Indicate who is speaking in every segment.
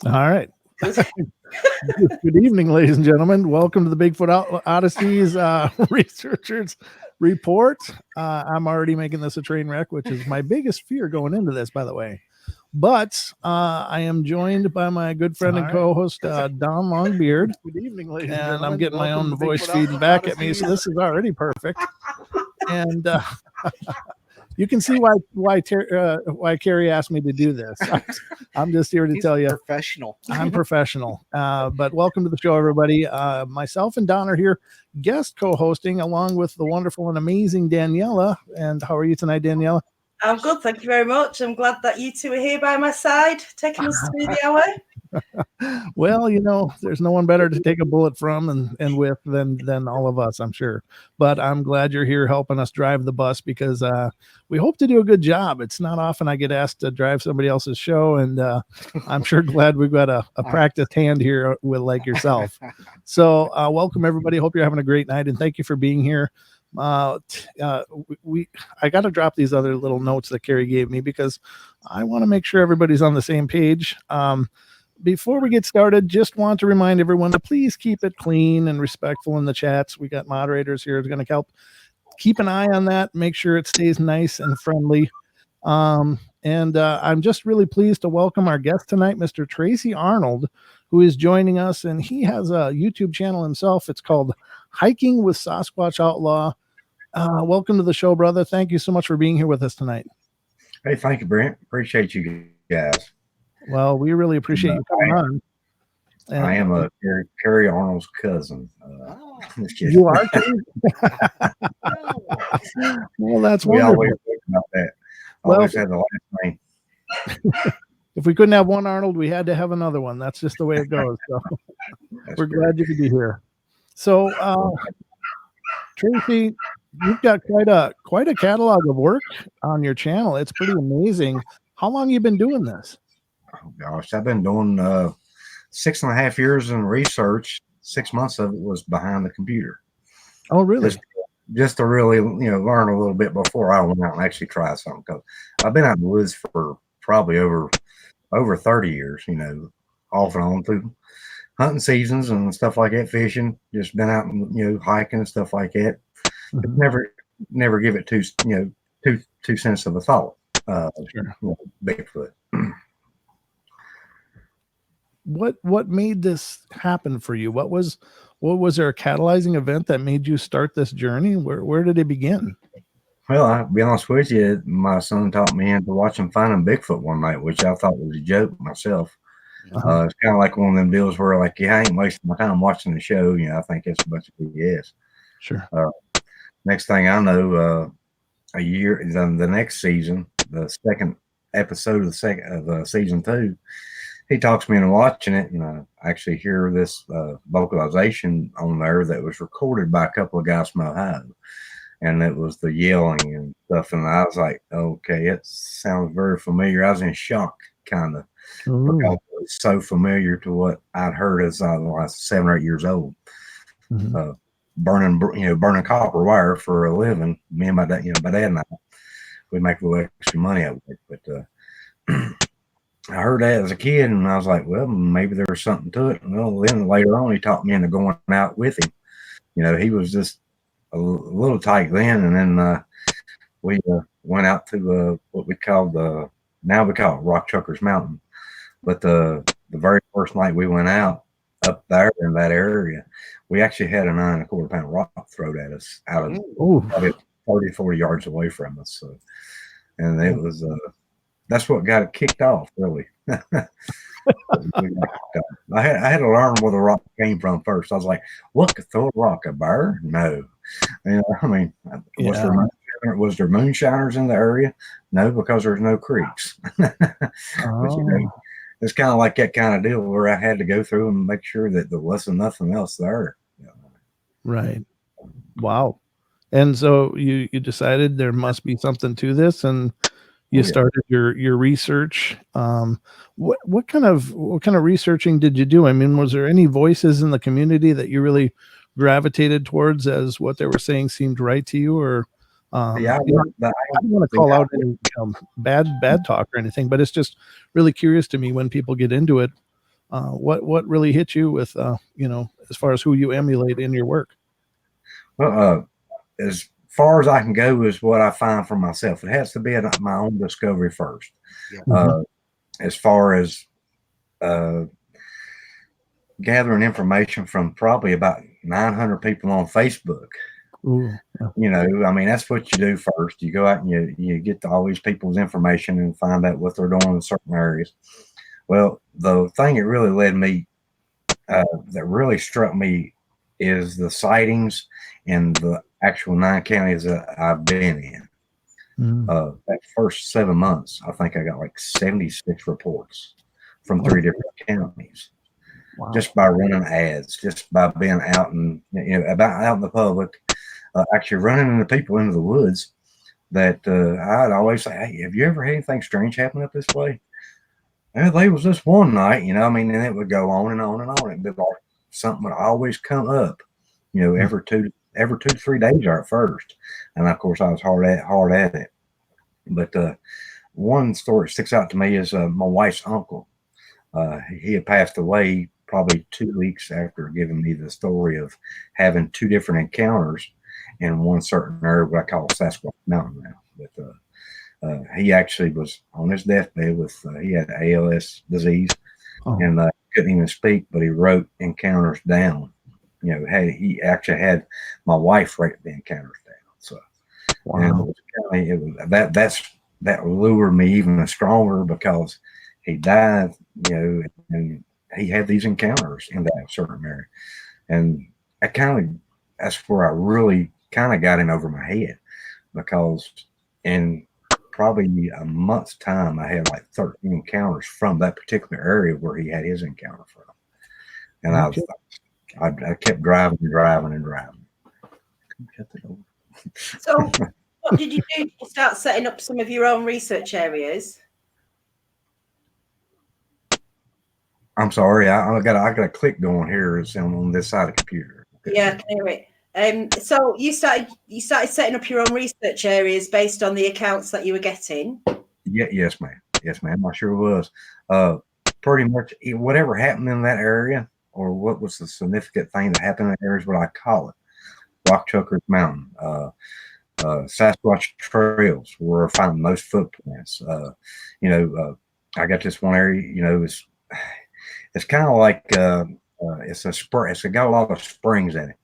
Speaker 1: All right. Good evening, ladies and gentlemen. Welcome to the Bigfoot Odyssey's Researchers Report. I'm already making this a train wreck, which is my biggest fear going into this, by the way. But I am joined by my good friend and co-host, Don Longbeard. Good evening, ladies and gentlemen. I'm getting my own voice feeding back at me, so this is already perfect. And you can see why Carrie asked me to do this. I'm just here to tell you,
Speaker 2: professional.
Speaker 1: I'm professional. But welcome to the show, everybody. Myself and Don are here, guest co-hosting, along with the wonderful and amazing Daniela. And how are you tonight, Daniela?
Speaker 3: I'm good, thank you very much. I'm glad that you two are here by my side, taking us through the hour.
Speaker 1: Well, you know, there's no one better to take a bullet from and with than all of us, I'm sure. But I'm glad you're here helping us drive the bus because we hope to do a good job. It's not often I get asked to drive somebody else's show, and I'm sure glad we've got a practiced hand here with like yourself. So welcome, everybody. Hope you're having a great night, and thank you for being here. I got to drop these other little notes that Carrie gave me because I want to make sure everybody's on the same page. Before we get started, just want to remind everyone to please keep it clean and respectful in the chats. We got moderators here who's going to help keep an eye on that, make sure it stays nice and friendly. I'm just really pleased to welcome our guest tonight, Mr. Tracy Arnold, who is joining us, and he has a YouTube channel himself. It's called Hiking with Sasquatch Outlaw. Welcome to the show, brother. Thank you so much for being here with us tonight.
Speaker 4: Hey, thank you, Brent. Appreciate you guys.
Speaker 1: Well, we really appreciate you coming on. And
Speaker 4: I am a Carrie Arnold's cousin.
Speaker 1: You are? Well, that's wonderful.
Speaker 4: Always think about that. Always had the last name.
Speaker 1: If we couldn't have one Arnold, we had to have another one. That's just the way it goes. So we're glad you could be here. So, Tracy, you've got quite a catalog of work on your channel. It's pretty amazing. How long have you been doing this?
Speaker 4: Oh gosh, I've been doing 6.5 years in research. 6 months of it was behind the computer.
Speaker 1: Oh, really?
Speaker 4: Just to really, learn a little bit before I went out and actually try something. Because I've been out in the woods for probably over 30 years. Off and on through hunting seasons and stuff like that, fishing. Just been out and hiking and stuff like that.
Speaker 1: Mm-hmm.
Speaker 4: But never give it two cents of a thought.
Speaker 1: Sure.
Speaker 4: Bigfoot.
Speaker 1: What made this happen for you? What was there a catalyzing event that made you start this journey? Where did it begin?
Speaker 4: Well, I'll be honest with you, my son talked me into watching Finding Bigfoot one night, which I thought was a joke myself.
Speaker 1: Uh-huh.
Speaker 4: It's kind of like one of them deals where, like, I ain't wasting my time watching the show. I think it's a bunch of BS.
Speaker 1: Sure.
Speaker 4: Next thing I know, the next season, the second episode of season 2, he talks me into watching it, and I actually hear this vocalization on there that was recorded by a couple of guys from Ohio, and it was the yelling and stuff, and I was like, okay, it sounds very familiar. I was in shock, kind of, because it was so familiar to what I'd heard as I was 7 or 8 years old.
Speaker 1: Mm-hmm.
Speaker 4: Burning copper wire for a living. Me and my dad, and I, we make a little extra money out of it, but I heard that as a kid, and I was like, well, maybe there was something to it. Well, then later on, he talked me into going out with him. He was just a little tight then, and then we went out to what we call now we call it Rock Chuckers Mountain. But the very first night we went out up there in that area, we actually had a 9 1/4 pound rock thrown at us out of probably 30, 40 yards away from us. So, and it was that's what got it kicked off, really. I had to learn where the rock came from first. I was like, what could throw a rock? A bear? No. Was there moonshiners in the area? No, because there's no creeks. But, it's kind of like that kind of deal where I had to go through and make sure that there wasn't nothing else there.
Speaker 1: Right. Wow. And so you decided there must be something to this, and you started your research. What kind of researching did you do? I mean, was there any voices in the community that you really gravitated towards as what they were saying seemed right to you? Or I don't want to call out any bad talk or anything, but it's just really curious to me when people get into it, What really hit you with as far as who you emulate in your work?
Speaker 4: Well, as far as I can go is what I find for myself. It has to be my own discovery first.
Speaker 1: Mhm.
Speaker 4: As far as gathering information from probably about 900 people on Facebook.
Speaker 1: Ooh, yeah.
Speaker 4: I mean, that's what you do first. You go out and you get all these people's information and find out what they're doing in certain areas. Well, the thing that really that really struck me is the sightings in the actual 9 counties that I've been in.
Speaker 1: Mm.
Speaker 4: That first 7 months, I think I got like 76 reports from
Speaker 1: Oh.
Speaker 4: 3 different counties.
Speaker 1: Wow.
Speaker 4: Just by running ads, just by being out and out in the public, actually running into people into the woods. That I'd always say, "Hey, have you ever had anything strange happen up this way?" And there was this one night, I mean, and it would go on and on and on. It'd be like something would always come up, every 2 to 3 days or at first. And of course, I was hard at it. But one story that sticks out to me is my wife's uncle. He had passed away probably 2 weeks after giving me the story of having 2 different encounters in one certain area, what I call Sasquatch Mountain now. But he actually was on his deathbed with he had ALS disease,
Speaker 1: Oh.
Speaker 4: and couldn't even speak, but he wrote encounters down. He actually had my wife write the encounters down. So,
Speaker 1: Wow.
Speaker 4: and it was that lured me even stronger because he died, and he had these encounters in that certain area, and that's where I really kind of got in over my head, because in probably a month's time, I had like 13 encounters from that particular area where he had his encounter from, and
Speaker 1: Okay.
Speaker 4: I kept driving and driving and driving.
Speaker 3: So, what did you do? Did you start setting up some of your own research areas?
Speaker 4: I'm sorry, I got a click going here. It's on this side of the computer. Okay.
Speaker 3: Yeah, I can hear it. So you started setting up your own research areas based on the accounts that you were getting.
Speaker 4: Yeah, yes, ma'am. I sure was. Pretty much whatever happened in that area, or what was the significant thing that happened in that area, is what I call it. Rock Chuckers Mountain, Sasquatch trails, where I find most footprints. I got this one area. It's kind of like it's a spring. It's got a lot of springs in it,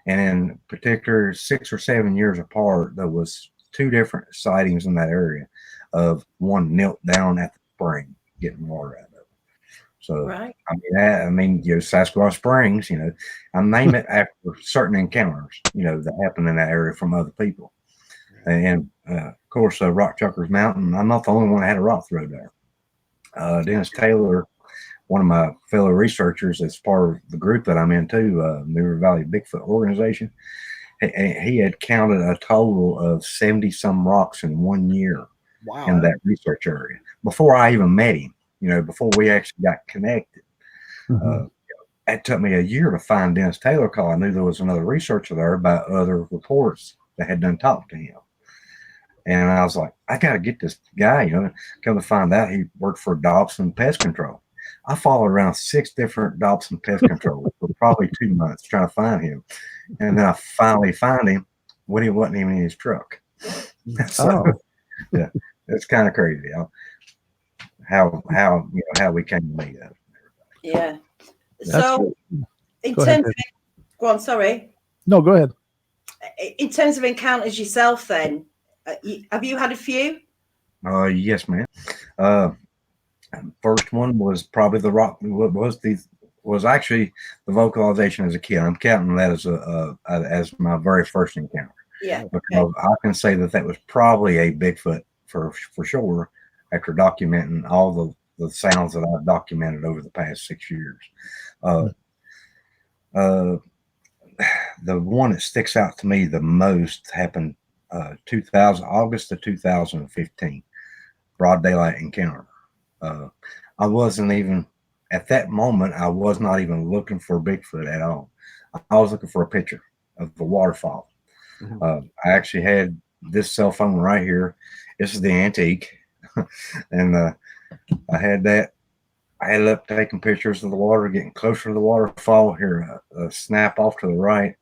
Speaker 4: and in particular, 6 or 7 years apart, there was 2 different sightings in that area of one knelt down at the spring getting water out of it. So,
Speaker 3: Right.
Speaker 4: I mean, Sasquatch Springs, I name it after certain encounters, that happen in that area from other people. And of course, Rock Chuckers Mountain, I'm not the only one that had a rock throw there. Dennis Taylor, one of my fellow researchers, as part of the group that I'm in too, River Valley Bigfoot organization, he had counted a total of 70 some rocks in 1 year.
Speaker 2: Wow.
Speaker 4: In that research area before I even met him, before we actually got connected.
Speaker 1: Mhm.
Speaker 4: It took me a year to find Dennis Taylor, because I knew there was another researcher there about other reports that had done talked to him. And I was like, I got to get this guy, come to find out he worked for Dobson Pest Control. I followed around 6 different Dobson Pest Control for probably 2 months trying to find him. And then I finally found him when he wasn't even in his truck. So, yeah, it's kind of crazy how we came to meet up.
Speaker 3: Yeah.
Speaker 1: That's
Speaker 3: So, in
Speaker 1: Go ahead,
Speaker 3: terms of, go on, sorry.
Speaker 1: No, go ahead.
Speaker 3: In terms of encounters yourself, then, have you had a few?
Speaker 4: Yes, ma'am. First one was probably the rock. What was actually the vocalization as a kid. I'm counting that as my very first encounter.
Speaker 3: Yeah.
Speaker 4: Because I can say that was probably a Bigfoot for sure, after documenting all the sounds that I've documented over the past 6 years. The one that sticks out to me the most happened August of 2015, broad daylight encounter. I wasn't even at that moment. I was not even looking for Bigfoot at all. I was looking for a picture of the waterfall.
Speaker 2: Mm-hmm.
Speaker 4: I actually had this cell phone right here. This is the antique, and I had that I ended up taking pictures of the water, getting closer to the waterfall. Here, a snap off to the right.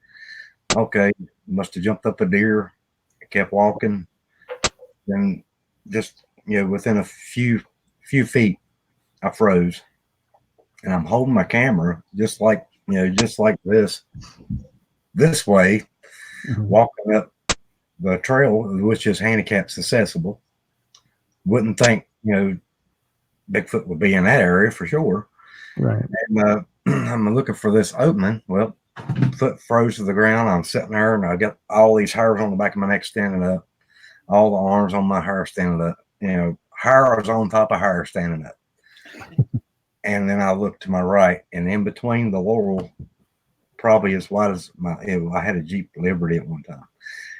Speaker 4: Okay, must have jumped up a deer. I kept walking. Then just, within a few feet, I froze. And I'm holding my camera just like this way, walking up the trail, which is handicapped accessible. Wouldn't think, Bigfoot would be in that area for sure.
Speaker 1: Right.
Speaker 4: And I'm looking for this opening. Well, foot froze to the ground. I'm sitting there, and I got all these hairs on the back of my neck standing up, all the arms on my hair standing up. Hairs on top of hair standing up. And then I looked to my right, and in between the laurel, probably as wide as I had a Jeep Liberty at one time,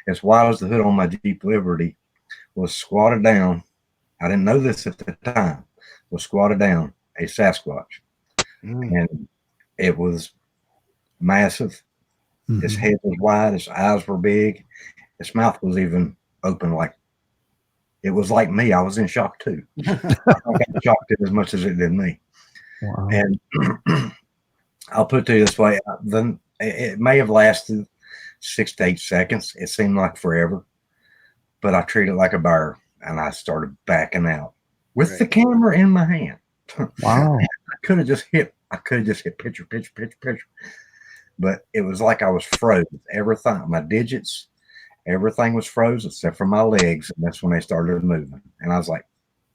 Speaker 4: as wide as the hood on my Jeep Liberty, was squatted down. I didn't know this at the time. Was squatted down a Sasquatch, and it was massive. His head was wide. His eyes were big. His mouth was even open. Like it was like me. I was in shock too. I think I shocked it as much as it did me.
Speaker 1: Wow.
Speaker 4: And I'll put it this way: then it may have lasted 6 to 8 seconds. It seemed like forever, but I treated it like a bear, and I started backing out with the camera in my hand.
Speaker 1: Wow.
Speaker 4: I could have just hit picture, but it was like I was frozen. Everything, my digits, everything was frozen except for my legs, and that's when they started moving. And I was like,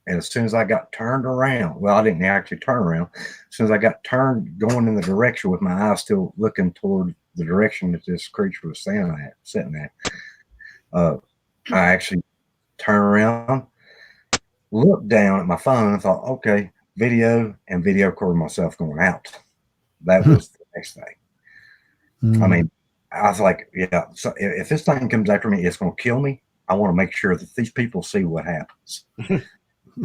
Speaker 4: and as soon as I got turned around, well, I didn't actually turn around. As soon as I got turned, going in the direction with my eyes still looking toward the direction that this creature was sitting at, I actually turned around, looked down at my phone, and thought, okay, video record myself going out. That was the next thing. I mean, I was like, yeah, so if this thing comes after me, it's going to kill me. I want to make sure that these people see what happens.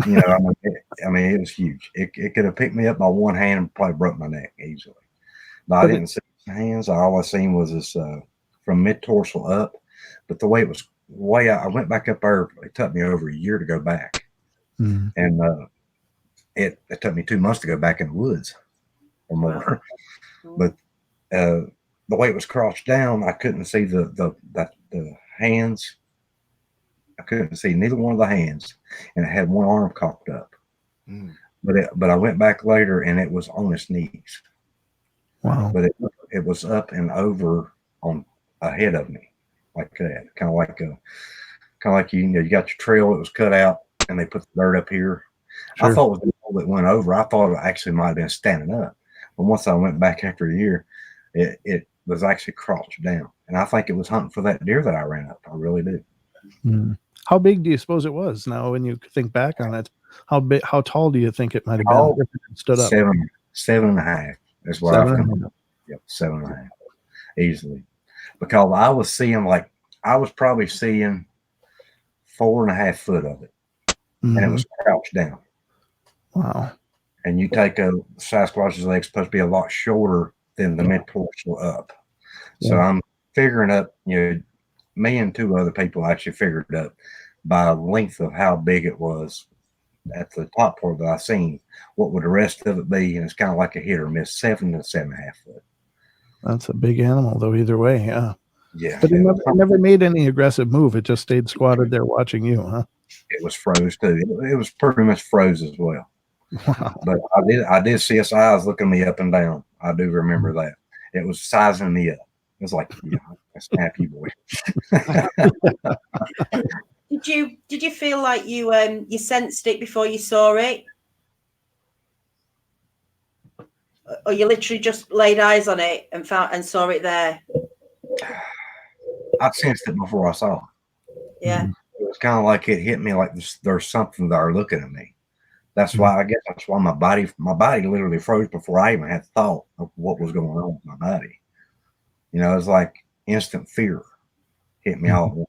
Speaker 4: I mean, it was huge. It could have picked me up by one hand and probably broke my neck easily. But I didn't see his hands. All I seen was this from mid torso up. But the way it was, I went back up there. It took me over a year to go back, and it took me 2 months to go back in the woods or more. But the way it was crouched down, I couldn't see the hands. I couldn't see neither one of the hands, and it had one arm cocked up. But I went back later, and it was on its knees.
Speaker 1: Wow!
Speaker 4: But it was up and over on ahead of me, like that, kind of like you got your trail. It was cut out, and they put the dirt up here. Sure. I thought it was the wall that went over. I thought it actually might have been standing up, but once I went back after a year, it was actually crouched down, and I think it was hunting for that deer that I ran up. I really do.
Speaker 1: How big do you suppose it was? Now, when you think back on it, how tall do you think it might have been if it stood up?
Speaker 4: 7.5. That's what I think. Yep, 7.5, easily. Because I was probably seeing 4.5 foot of it, and it was crouched down.
Speaker 1: Wow!
Speaker 4: And you take a Sasquatch's leg's supposed to be a lot shorter than the mid torso up. So I'm figuring up, me and 2 other people actually figured up by length of how big it was at the top part that I seen. What would the rest of it be? And it's kind of like a hit or miss, 7 to 7.5 foot.
Speaker 1: That's a big animal, though. Either way, yeah.
Speaker 4: But
Speaker 1: it never made any aggressive move. It just stayed squatted there watching you, huh?
Speaker 4: It was froze too. It was pretty much froze as well.
Speaker 1: Wow!
Speaker 4: But I did see its eyes looking me up and down. I do remember that. It was sizing me up. It was like, yeah, snap you, boy.
Speaker 3: Did you feel like you sensed it before you saw it, or you literally just laid eyes on it and saw it there?
Speaker 4: I sensed it before I saw it.
Speaker 3: Yeah.
Speaker 4: It was kind of like it hit me like there's something there looking at me. That's why my body literally froze before I even had thought of what was going on with my body. It was like instant fear hit me all at once.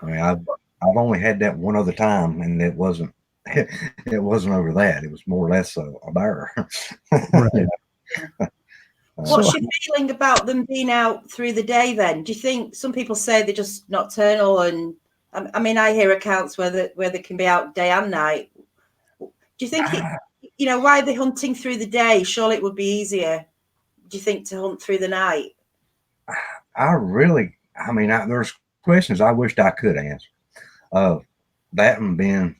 Speaker 4: I mean, I've only had that one other time, and it wasn't over that. It was more or less a bear.
Speaker 1: Right.
Speaker 3: What's your feeling about them being out through the day then? Do you think some people say they're just nocturnal? And I mean, I hear accounts where they can be out day and night. Do you think you know, why are they hunting through the day? Surely it would be easier, do you think, to hunt through the night?
Speaker 4: There's questions I wished I could answer. That and being,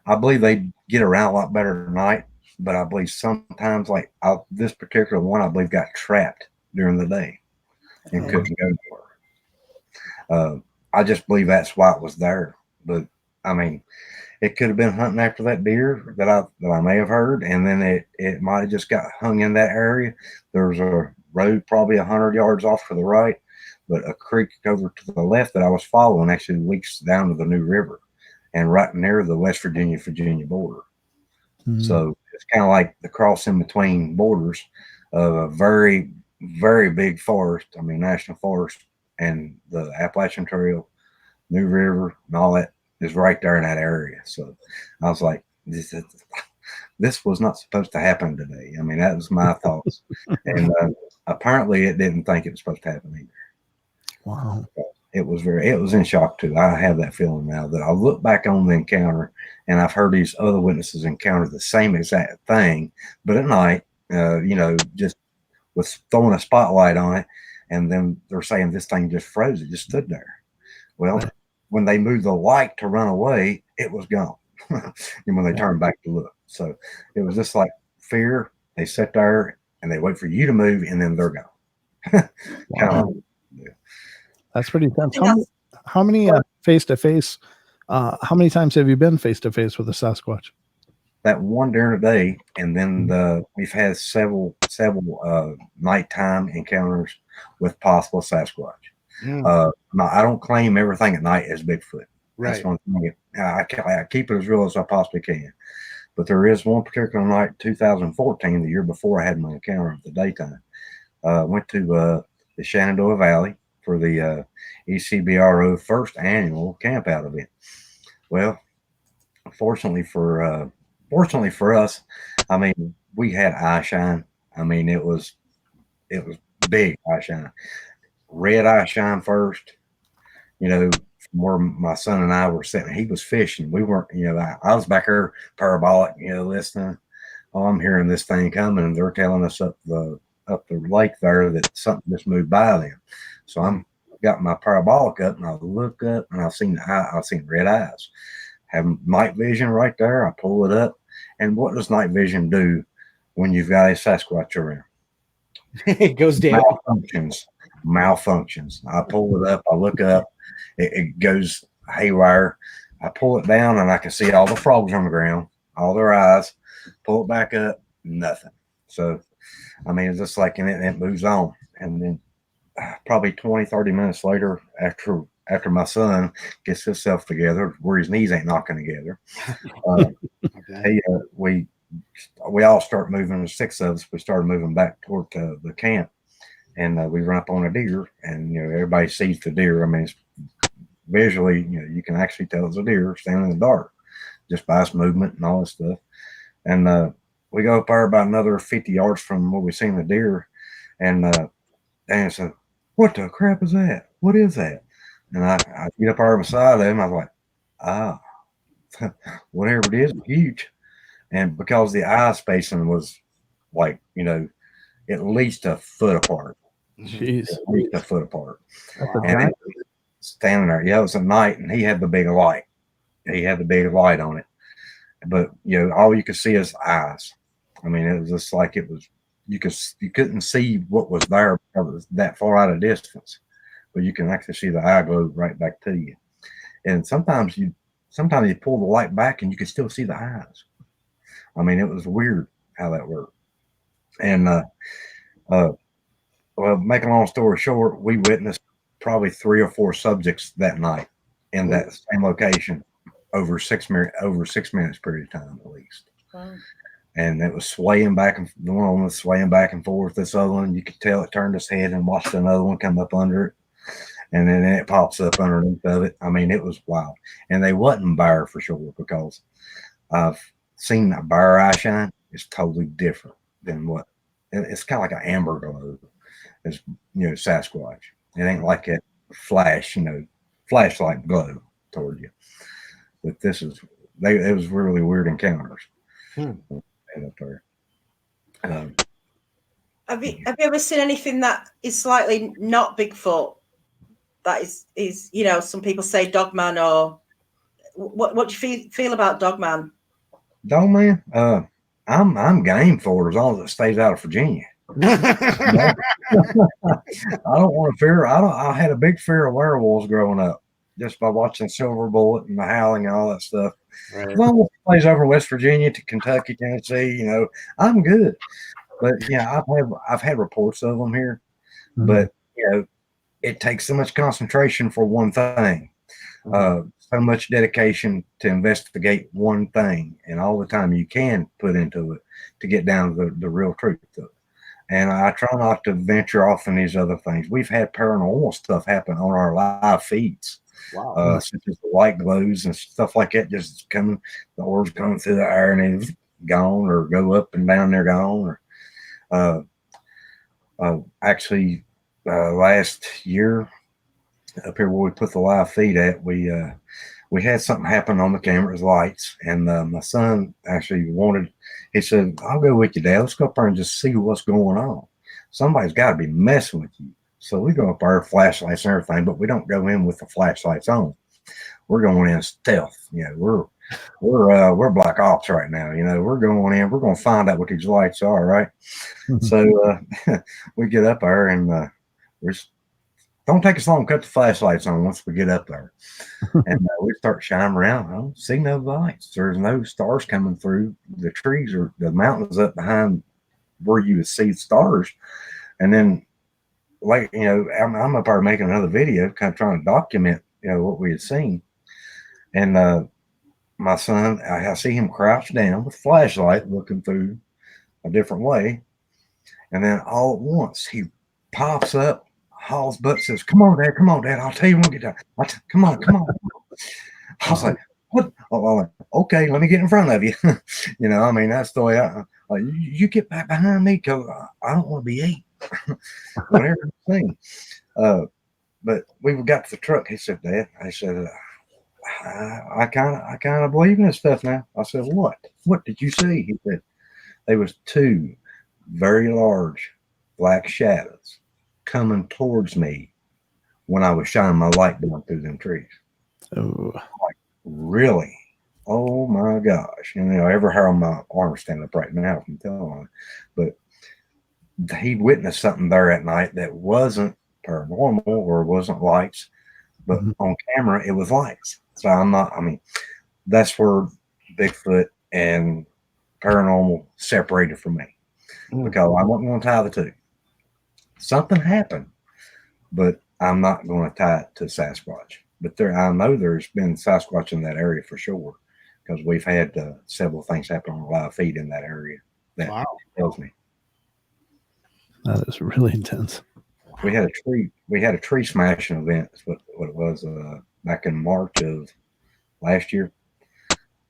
Speaker 4: I believe they get around a lot better at night, but I believe sometimes, like this particular one, I believe got trapped during the day and couldn't go anywhere. I just believe that's why it was there. But I mean, it could have been hunting after that deer that I may have heard, and then it might have just got hung in that area. There's a road probably 100 yards off to the right, but a creek over to the left that I was following actually leaks down to the New River, and right near the West Virginia border. So it's kind of like the cross in between borders of a very, very big forest. I mean, national forest, and the Appalachian Trail, New River, and all that is right there in that area. So I was like, this was not supposed to happen today. I mean, that was my thoughts. And apparently it didn't think it was supposed to happen either.
Speaker 1: Wow.
Speaker 4: It was in shock too. I have that feeling now that I look back on the encounter, and I've heard these other witnesses encounter the same exact thing, but at night, just with throwing a spotlight on it, and then they're saying this thing just froze. It just stood there. Well, when they moved the light to run away, it was gone. And when they turned back to look, so it was just like fear. They sit there and they wait for you to move, and then they're gone.
Speaker 1: Wow. That's pretty intense. How many face-to-face, how many times have you been face-to-face with a Sasquatch?
Speaker 4: That one during the day, and then we've had several nighttime encounters with possible Sasquatch. Now, I don't claim everything at night as Bigfoot.
Speaker 2: Right.
Speaker 4: That's one thing. I keep it as real as I possibly can. But there is one particular night, 2014, the year before I had my encounter at the daytime. Went to the Shenandoah Valley for the ECBRO first annual camp out event. Well, fortunately for us, I mean, we had eye shine. I mean, it was big eye shine, red eye shine first. You know, from where my son and I were sitting, he was fishing. We weren't. You know, I was back there parabolic, listening. Oh, I'm hearing this thing coming, and they're telling us up the lake there that something just moved by them. So I'm got my parabolic up, and I look up, and I've seen red eyes. Have night vision right there. I pull it up, and what does night vision do when you've got a Sasquatch around?
Speaker 2: It goes down.
Speaker 4: Malfunctions. I pull it up. I look up. It goes haywire. I pull it down, and I can see all the frogs on the ground, all their eyes. Pull it back up, nothing. So, I mean, it's just like, and it moves on. And then probably 20, 30 minutes later, after my son gets himself together, where his knees ain't knocking together, we all start moving. The 6 of us, we started moving back toward the camp, and we run up on a deer, and everybody sees the deer. I mean, it's visually, you can actually tell it's a deer standing in the dark just by its movement and all this stuff. And we go up there about another 50 yards from where we seen the deer, and Dan said, "What the crap is that? What is that?" And I get up there beside him. I was like, whatever it is, huge. And because the eye spacing was like, at least a foot apart.
Speaker 1: Jeez.
Speaker 4: At least a foot apart. And it was standing there. Yeah, it was a night, and he had the big light. He had the big light on it. But all you could see is eyes. I mean, it was just like it was. You couldn't see what was there because it was that far out of distance, but you can actually see the eye glow right back to you. And sometimes you pull the light back, and you can still see the eyes. I mean, it was weird how that worked. And well, make a long story short, we witnessed probably 3 or 4 subjects that night in that same location over 6 minutes period of time at least.
Speaker 3: Wow.
Speaker 4: And it was swaying back, and the one was swaying back and forth. This other one, you could tell it turned its head and watched another one come up under it, and then it pops up underneath of it. I mean, it was wild. And they wasn't bear for sure, because I've seen a bear eye shine. It's totally different than what it's kind of like an amber glow. It's Sasquatch. It ain't like that flash, flashlight glow toward you. But it was really weird encounters. head up there.
Speaker 3: Have you ever seen anything that is slightly not Bigfoot? That is some people say Dogman, or what do you feel about Dogman?
Speaker 4: Dogman, I'm game for it as long as it stays out of Virginia. I don't want to fear. I had a big fear of werewolves growing up, just by watching Silver Bullet and The Howling and all that stuff.
Speaker 2: Right.
Speaker 4: As long as it plays over West Virginia to Kentucky, Tennessee, I'm good. But yeah, I've had reports of them here, but it takes so much concentration for one thing, so much dedication to investigate one thing, and all the time you can put into it to get down to the real truth of it. And I try not to venture off in these other things. We've had paranormal stuff happen on our live feeds.
Speaker 2: Wow.
Speaker 4: Such as the light glows and stuff like that, just coming, the orbs coming through the air and it's gone, or go up and down, they're gone. Or actually, last year up here where we put the live feed at, we had something happen on the camera's lights, and my son actually he said, "I'll go with you, Dad. Let's go up there and just see what's going on. Somebody's got to be messing with you." So we go up there, flashlights and everything, but we don't go in with the flashlights on. We're going in stealth. We're black ops right now. We're going in. We're going to find out what these lights are, right? So we get up there, and don't take us long to cut the flashlights on once we get up there. And we start shining around. I don't see no lights. There's no stars coming through. The trees or the mountains up behind where you would see stars. And then, I'm up there making another video, kind of trying to document, what we had seen. And my son, I see him crouched down with a flashlight looking through a different way. And then all at once, he pops up, hauls butt, says, come on, Dad. I'll tell you when we get down. Come on. I was like, what? Oh, okay, let me get in front of you. That's the way you get back behind me, because I don't want to be ate. Whatever thing. But we got to the truck. He said, Dad, I said, I kind of believe in this stuff now. I said, what did you see? He said, there was two very large black shadows coming towards me when I was shining my light down through them trees.
Speaker 1: Oh.
Speaker 4: Like, really? Oh my gosh. And every hair on my arm standing up right now from telling it. But he witnessed something there at night that wasn't paranormal or wasn't lights, but on camera it was lights. So that's where Bigfoot and paranormal separated from me, because I wasn't going to tie the two. Something happened, but I'm not going to tie it to Sasquatch. But I know there's been Sasquatch in that area for sure, because we've had several things happen on the live feed in that area. That tells me.
Speaker 1: That is really intense.
Speaker 4: We had a tree smashing event. Is what it was back in March of last year.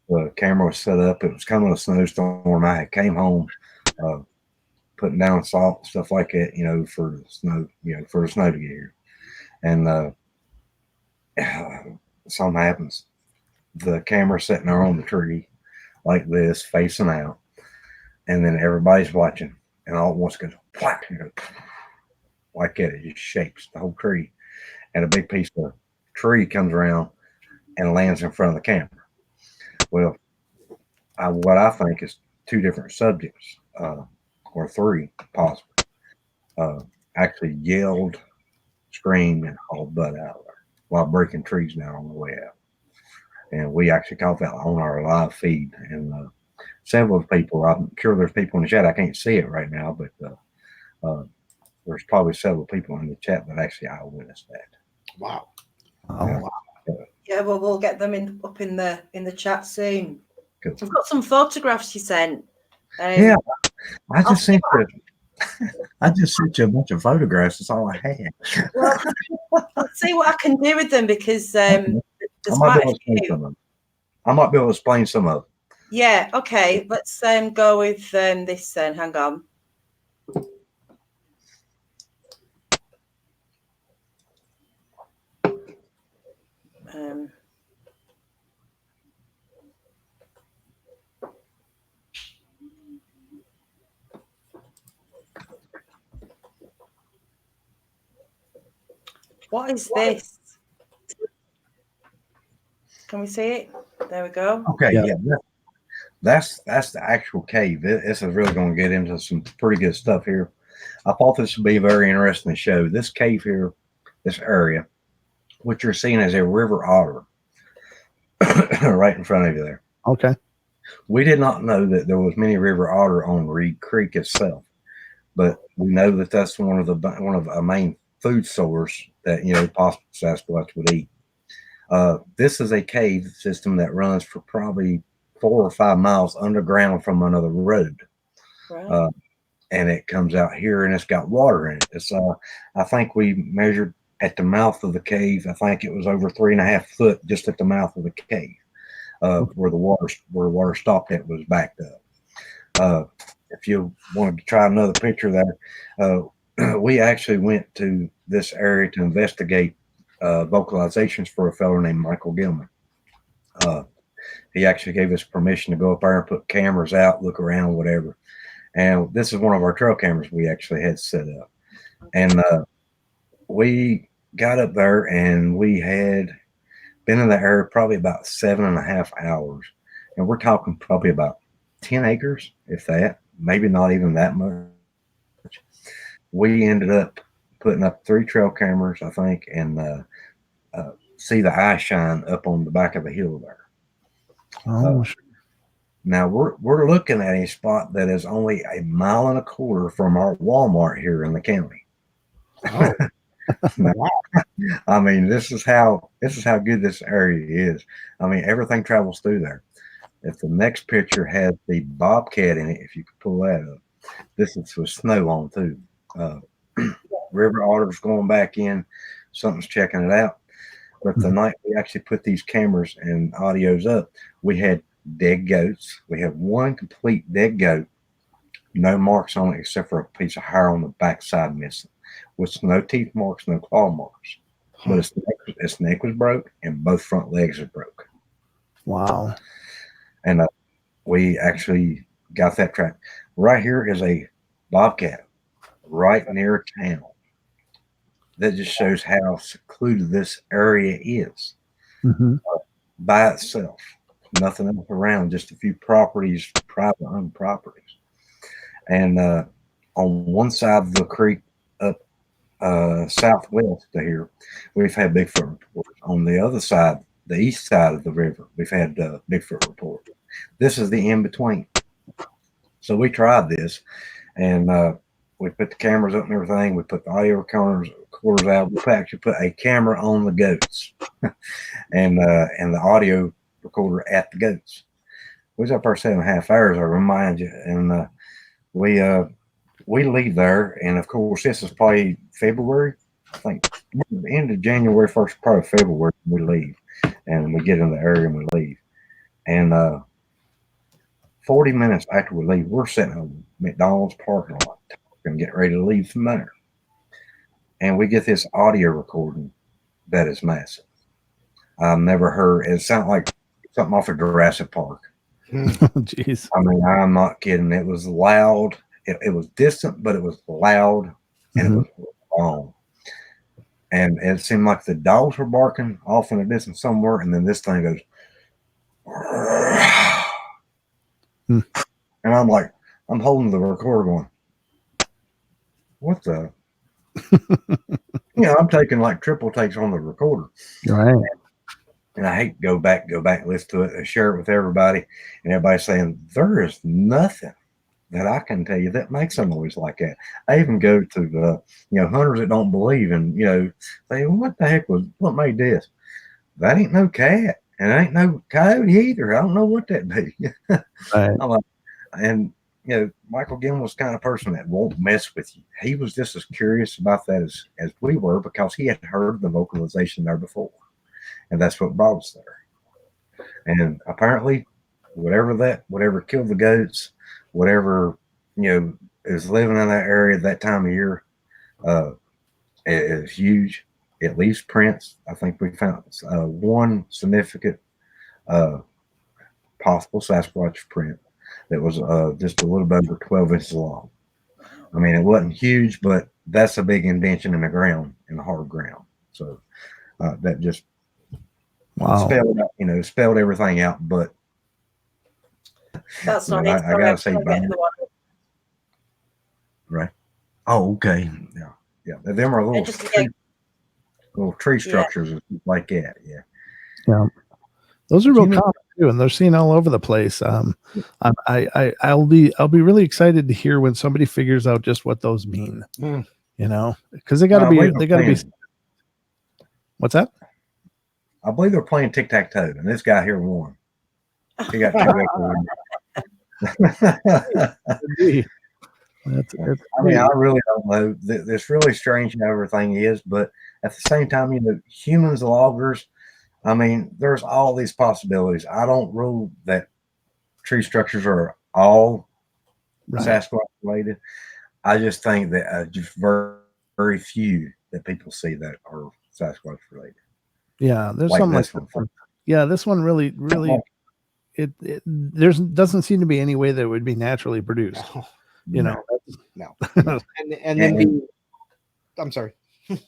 Speaker 4: The camera was set up. It was coming a snowstorm. I came home, putting down salt and stuff like that, for the snow, for the snow to get here. And something happens. The camera sitting there on the tree like this, facing out, and then everybody's watching, and all at once goes whack, like that. It just shakes the whole tree, and a big piece of tree comes around and lands in front of the camera. Well, what I think is two different subjects, or three possibly, actually yelled, screamed, and hauled butt out of there while breaking trees down on the way out. And we actually caught that on our live feed. And several people, I'm sure there's people in the chat, I can't see it right now, but there's probably several people in the chat that actually eyewitnessed that.
Speaker 2: Wow.
Speaker 3: Yeah, well, we'll get them up in the chat soon.
Speaker 4: Cool.
Speaker 3: I've got some photographs you sent.
Speaker 4: Yeah, I just sent you a bunch of photographs. That's all I had.
Speaker 3: Well, let's see what I can do with them, because there's
Speaker 4: I might
Speaker 3: quite
Speaker 4: be able to explain some of them.
Speaker 3: Yeah, okay. Let's go with this then. Hang on. What is this? Can we see it? There we go.
Speaker 4: Okay,
Speaker 1: Yeah.
Speaker 4: yeah, that's the actual cave. This is really going to get into some pretty good stuff here. I thought this would be very interesting to show. This cave here, this area, what you're seeing is a river otter right in front of you there.
Speaker 1: Okay.
Speaker 4: We did not know that there was many river otter on Reed Creek itself, but we know that that's one of the main food source that possible Sasquatch would eat. This is a cave system that runs for probably 4 or 5 miles underground from another road.
Speaker 3: Right.
Speaker 4: And it comes out here and it's got water in it. It's I think we measured at the mouth of the cave. I think it was over 3.5 foot just at the mouth of the cave. Where the water stopped at was backed up. If you wanted to try another picture there, we actually went to this area to investigate vocalizations for a fellow named Michael Gilman. He actually gave us permission to go up there and put cameras out, look around, whatever. And this is one of our trail cameras we actually had set up. And we got up there and we had been in the area probably about 7.5 hours. And we're talking probably about 10 acres, if that, maybe not even that much. We ended up putting up 3 trail cameras, I think, and see the eye shine up on the back of the hill there.
Speaker 1: Oh, sure.
Speaker 4: Now we're looking at a spot that is only 1.25 miles from our Walmart here in the county.
Speaker 2: Oh.
Speaker 4: Now, I mean, this is how good this area is. I mean, everything travels through there. If the next picture has the bobcat in it, if you could pull that up, this is with snow on too. River otters going back in, something's checking it out. But the night we actually put these cameras and audios up, we had dead goats. We had 1 complete dead goat, no marks on it except for a piece of hair on the backside missing, with no teeth marks, no claw marks. But its neck was broke and both front legs are broke.
Speaker 1: Wow.
Speaker 4: And we actually got that track. Right here is a bobcat right near town. That just shows how secluded this area is by itself. Nothing else around, just a few properties, private owned properties. And on one side of the creek up southwest to here, we've had Bigfoot reports. On the other side, the east side of the river, we've had Bigfoot reports. This is the in-between. So we tried this, and we put the cameras up and everything. We put the audio recorders out. We actually put a camera on the goats and the audio recorder at the goats. We was up there 7.5 hours, I remind you. And we leave there, and of course this is probably February. I think the end of January, first part of February, we leave, and we get in the area and we leave. And 40 minutes after we leave, we're sitting in McDonald's parking lot and getting ready to leave from there. And we get this audio recording that is massive. I've never heard it sound like something off of Jurassic Park.
Speaker 1: Jeez.
Speaker 4: I mean, I'm not kidding. It was loud. It was distant, but it was loud, and it was long. And it seemed like the dogs were barking off in a distance somewhere, and then this thing goes. And I'm like, I'm holding the recorder going, what the? I'm taking like triple takes on the recorder.
Speaker 1: Right.
Speaker 4: And I hate to go back, listen to it, and share it with everybody. And everybody's saying, there is nothing that I can tell you that makes a noise like that. I even go to the, hunters that don't believe and, say, well, what the heck what made this? That ain't no cat. And it ain't no coyote either. I don't know what that be.
Speaker 1: Right.
Speaker 4: I'm like, and, Michael Gilman was the kind of person that won't mess with you. He was just as curious about that as we were, because he had heard the vocalization there before. And that's what brought us there. And apparently, whatever killed the goats, whatever, is living in that area at that time of year, is huge. It leaves prints. I think we found one significant possible Sasquatch print that was just a little bit over 12 inches long. I mean, it wasn't huge, but that's a big indentation in the ground, in the hard ground. So that just
Speaker 1: Wow.
Speaker 4: spelled everything out. But
Speaker 3: That's not it.
Speaker 4: I
Speaker 3: Sorry,
Speaker 4: gotta
Speaker 3: I'm
Speaker 4: say,
Speaker 3: trying to get the one.
Speaker 4: right? Oh, okay, yeah. Them are
Speaker 3: And just again,
Speaker 4: little tree
Speaker 3: yeah.
Speaker 4: structures like that. Yeah.
Speaker 1: Yeah. Those are real
Speaker 4: You know-
Speaker 1: common too, and they're seen all over the place. I'll be really excited to hear when somebody figures out just what those mean. You know, because they got to be. What's that?
Speaker 4: I believe they're playing tic tac toe, and this guy here won. He got 2 extra. I mean, I really don't know. It's really strange how everything is, but at the same time, humans, loggers. I mean, there's all these possibilities. I don't rule that tree structures are all Sasquatch related. I just think that just very, very few that people see that are Sasquatch related.
Speaker 1: Yeah, there's
Speaker 4: like
Speaker 1: something
Speaker 4: this
Speaker 1: like
Speaker 4: one.
Speaker 1: Yeah, this one really it doesn't seem to be any way that it would be naturally produced.
Speaker 2: No. and then I'm sorry.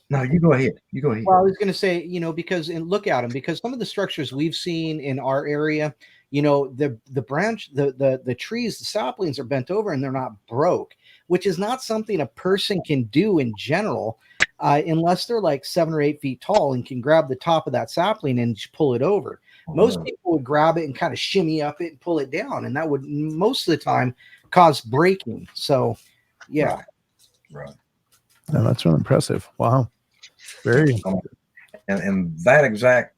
Speaker 4: No, you go ahead.
Speaker 2: Well, I was going to say, because look at them, because some of the structures we've seen in our area, the branch, the trees, the saplings are bent over and they're not broke, which is not something a person can do in general, unless they're like 7 or 8 feet tall and can grab the top of that sapling and just pull it over. Most people would grab it and kind of shimmy up it and pull it down, and that would most of the time cause breaking. So, yeah.
Speaker 4: Right.
Speaker 1: Yeah, that's really impressive. Wow. Very.
Speaker 4: And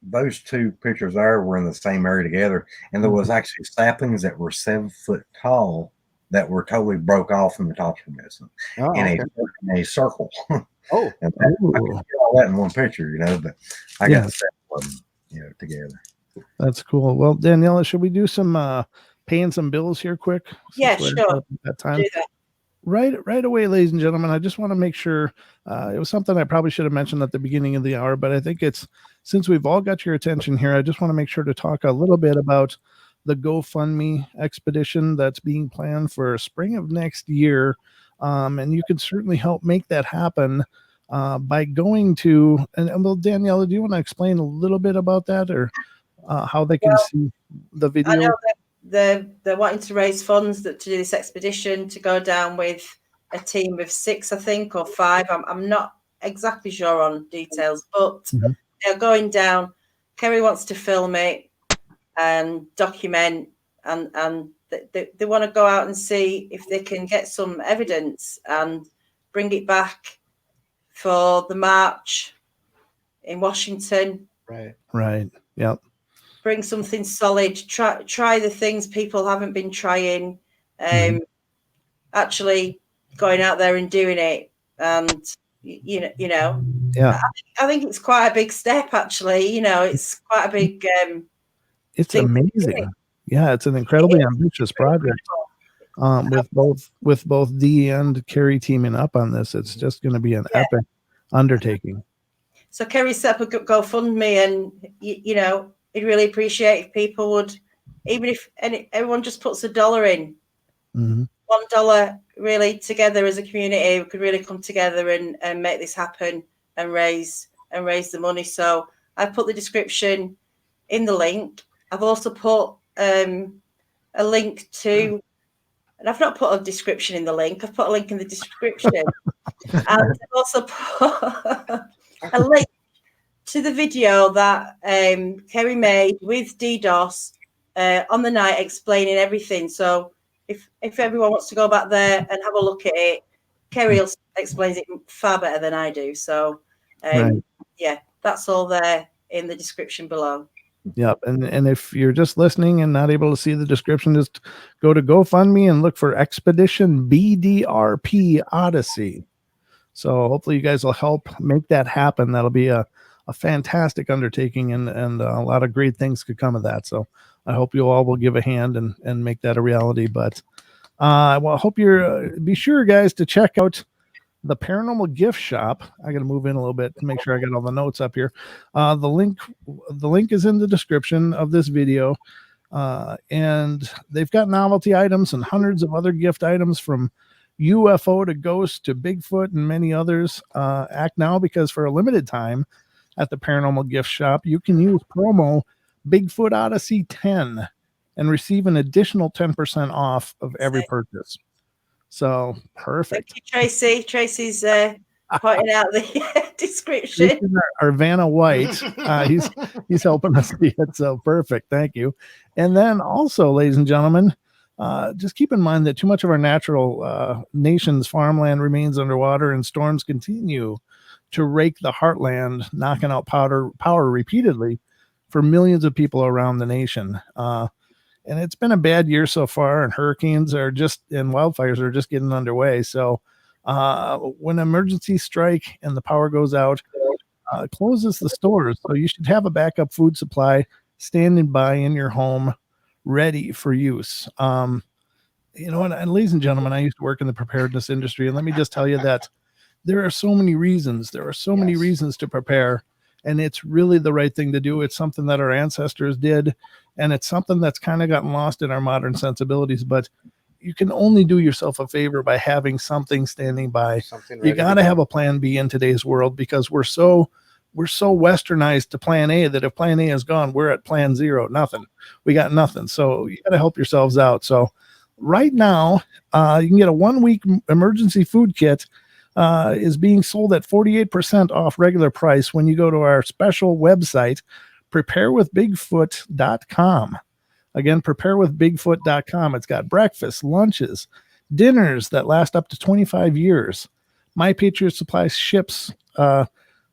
Speaker 4: those two pictures there were in the same area together, and there was actually saplings that were 7 foot tall that were totally broke off from the tops of this in a circle.
Speaker 2: Oh,
Speaker 4: and I can get all that in one picture, but I got 7 of them, together.
Speaker 1: That's cool. Well, Daniela, should we do some paying some bills here quick?
Speaker 3: Yeah, sure.
Speaker 1: That time.
Speaker 3: Do that.
Speaker 1: Right away, ladies and gentlemen. I just want to make sure it was something I probably should have mentioned at the beginning of the hour, but I think since we've all got your attention here, I just want to make sure to talk a little bit about the GoFundMe expedition that's being planned for spring of next year. And you can certainly help make that happen by going to, and well, Daniela, do you want to explain a little bit about that, or how they can see the video?
Speaker 3: I know they're wanting to raise funds to do this expedition, to go down with a team of 6, I think, or 5. I'm not exactly sure on details, but they're going down. Kerry wants to film it and document, and they want to go out and see if they can get some evidence and bring it back for the march in Washington.
Speaker 1: Right. Yep.
Speaker 3: Bring something solid. Try the things people haven't been trying. Actually going out there and doing it, and
Speaker 1: yeah.
Speaker 3: I think it's quite a big step. Actually, it's quite a big.
Speaker 1: It's amazing. Yeah, it's an incredibly ambitious project. With both Dee and Kerry teaming up on this, it's just going to be an epic undertaking.
Speaker 3: So Kerry set up a GoFundMe, and he'd really appreciate if people would, even if everyone just puts $1 in, $1 really together as a community, we could really come together and make this happen and raise the money. So I've put the description in the link. I've also put a link to, and I've not put a description in the link. I've put a link in the description, and I've also put a link to the video that Kerry made with DDoS on the night, explaining everything. So if everyone wants to go back there and have a look at it, Kerry explains it far better than I do. So yeah, that's all there in the description below.
Speaker 1: Yep. And if you're just listening and not able to see the description, just go to GoFundMe and look for Expedition BDRP Odyssey. So hopefully you guys will help make that happen. That'll be a fantastic undertaking, and a lot of great things could come of that. So I hope you all will give a hand and make that a reality. But I hope you're be sure, guys, to check out the Paranormal Gift Shop. I got to move in a little bit to make sure I got all the notes up here. The link is in the description of this video, and they've got novelty items and hundreds of other gift items, from UFO to ghost to Bigfoot and many others. Act now, because for a limited time at the Paranormal Gift Shop, you can use promo Bigfoot Odyssey 10 and receive an additional 10% off of every purchase. So perfect.
Speaker 3: Thank you, Tracy. Tracy's pointing out the description.
Speaker 1: Our Vanna White, he's helping us see it. So perfect. Thank you. And then also, ladies and gentlemen, just keep in mind that too much of our natural nation's farmland remains underwater, and storms continue to rake the heartland, knocking out power repeatedly for millions of people around the nation. And it's been a bad year so far, and hurricanes and wildfires are just getting underway. So when emergencies strike and the power goes out, it closes the stores. So you should have a backup food supply standing by in your home, ready for use. And ladies and gentlemen, I used to work in the preparedness industry, and let me just tell you that there are so many reasons. There are so many reasons to prepare, and it's really the right thing to do. It's something that our ancestors did, and it's something that's kind of gotten lost in our modern sensibilities. But you can only do yourself a favor by having something standing by. You got to have a plan B in today's world, because we're so westernized to plan A that if plan A is gone, we're at plan 0. Nothing. We got nothing. So you got to help yourselves out. So right now, you can get a 1-week emergency food kit. Is being sold at 48% off regular price when you go to our special website, preparewithbigfoot.com. Again, preparewithbigfoot.com. It's got breakfast, lunches, dinners that last up to 25 years. My Patriot Supply ships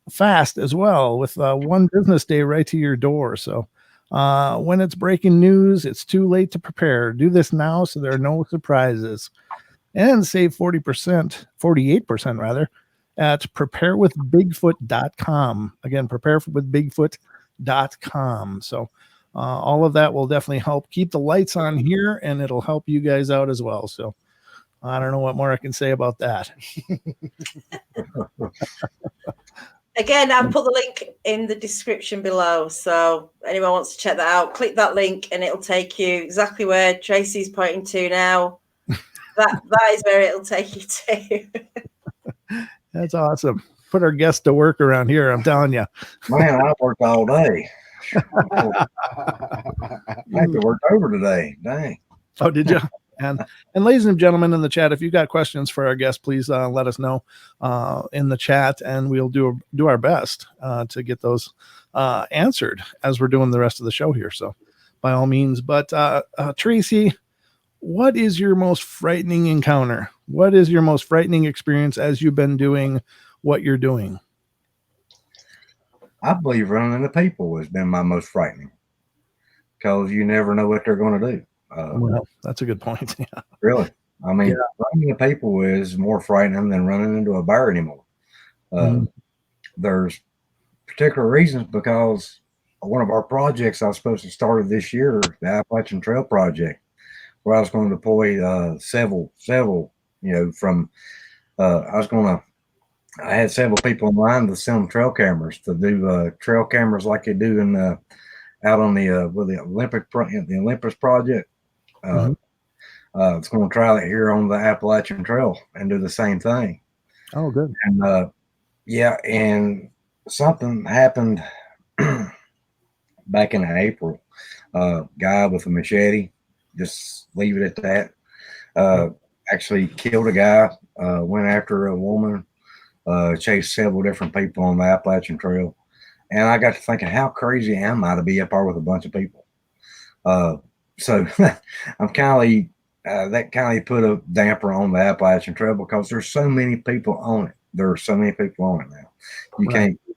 Speaker 1: fast as well, with 1 business day right to your door. So when it's breaking news, it's too late to prepare. Do this now so there are no surprises. And save 48% rather, at preparewithbigfoot.com. Again, preparewithbigfoot.com. So all of that will definitely help keep the lights on here, and it'll help you guys out as well. So I don't know what more I can say about that.
Speaker 3: Again, I'll put the link in the description below. So anyone wants to check that out, click that link and it'll take you exactly where Tracy's pointing to now. That is where it'll take you to.
Speaker 1: That's awesome. Put our guests to work around here, I'm telling you.
Speaker 4: Man, I worked all day. I have to work over today. Dang.
Speaker 1: Oh, did you? And ladies and gentlemen in the chat, if you've got questions for our guests, please let us know in the chat, and we'll do our best to get those answered as we're doing the rest of the show here. So by all means. But Tracy, what is your most frightening encounter? What is your most frightening experience as you've been doing what you're doing?
Speaker 4: I believe running into people has been my most frightening, because you never know what they're going to do.
Speaker 1: Well, that's a good point. Yeah.
Speaker 4: Really. I mean, running into people is more frightening than running into a bear anymore. There's particular reasons, because one of our projects I was supposed to start this year, the Appalachian Trail Project, where I was going to deploy several, from I had several people in line to send them trail cameras to do trail cameras like they do in out on the Olympus project. It's going to try it here on the Appalachian Trail and do the same thing.
Speaker 1: Oh, good.
Speaker 4: And and something happened back in April. Guy with a machete, just leave it at that. Actually killed a guy, went after a woman, chased several different people on the Appalachian Trail. And I got to thinking, how crazy am I to be up there with a bunch of people? So I'm that kind of put a damper on the Appalachian Trail, because there's so many people on it. There are so many people on it now.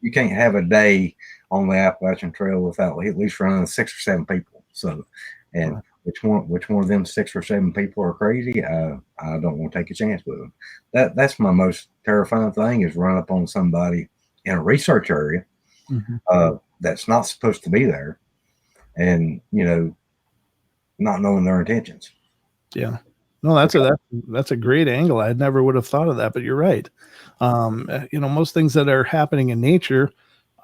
Speaker 4: You can't have a day on the Appalachian Trail without at least running 6 or 7 people. So, and which one of them 6 or 7 people are crazy? I don't want to take a chance with them. That's my most terrifying thing, is run up on somebody in a research area that's not supposed to be there, and not knowing their intentions.
Speaker 1: Yeah. No, that's a great angle. I never would have thought of that, but you're right. Most things that are happening in nature